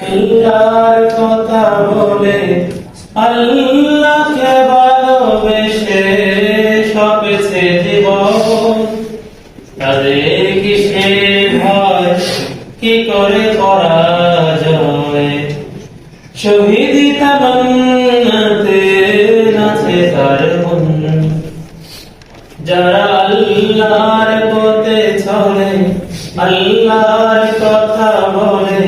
আল্লাহর কথা বলে আল্লাহকে ভালোবেসে সপেছে জীবন, তাদের কিসের ভয়, কি করে পরাজয়। শহীদি তামান্নাতে নাচে তার মন, যারা আল্লাহর পথে চলে, আল্লাহর কথা বলে,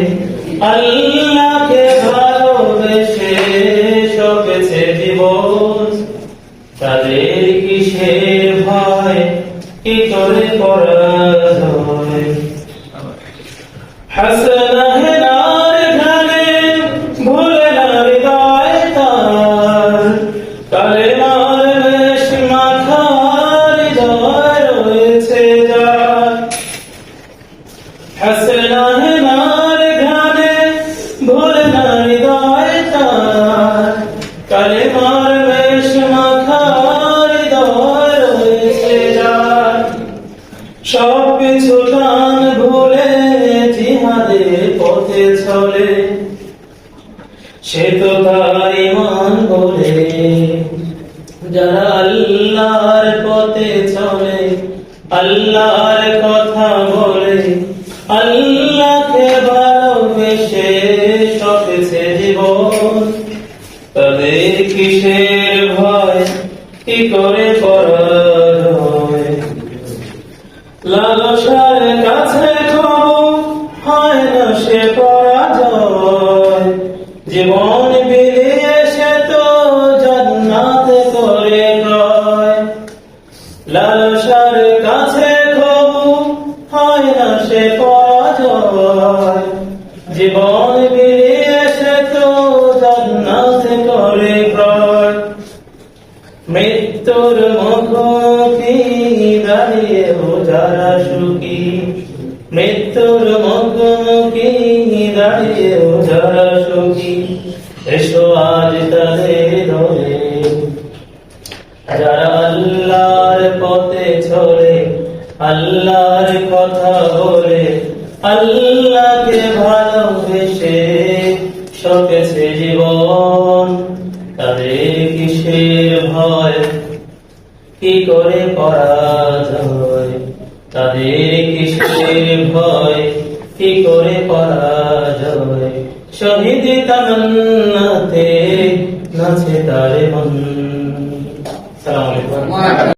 আল্লাহকে ভালোবেসে সপেছে জীবন, তাদের কিসের ভয়, কি করে পরাজয়। হাসনা হেনার ঘানে ভুলে না হৃদয় তার, কালেমার বেশ মাথার হৃদয় রয়েছে যার। হাসনা হেনার ঘানে ভুলে না হৃদয় তার, কালেমার বেশ মাথার হৃদয় রয়েছে যার। সব কিছু গান ভুলে জিহাদের পথে চলে, সে তো তার ঈমান বলে। যারা আল্লাহর পথে চলে, আল্লাহর কথা বলে, আল্লাহকে ভালোবেসে সপেছে জীবন, তাদের কিসের ভয়, কি করে পরাজয়। লালসার কাছে খবর হয় না সে পরাজয়, জীবন বিলিয়ে সে তো জান্নাত করে ক্রয়। লালসার কাছে খবর হয় না সে পরাজয়, জীবন বিলিয়ে সে তো জান্নাত করে ক্রয়। মৃত্যুর মুখোমুখি দাঁড়িয়েও যারা সুখী, মৃত্যুর মুখোমুখি দাঁড়িয়েও যারা সুখী, এসো আজ তাদের ধরে। যারা আল্লাহর পথে চলে, আল্লাহর কথা বলে, আল্লাহকে ভালোবেসে সপেছে জীবন, তাদের কিসের ভয়, কি করে পরাজয়। তাদের কিসের ভয়, কি করে পরাজয়। শহীদি তামান্নাতে নাচে তার মন। আসসালামু আলাইকুম।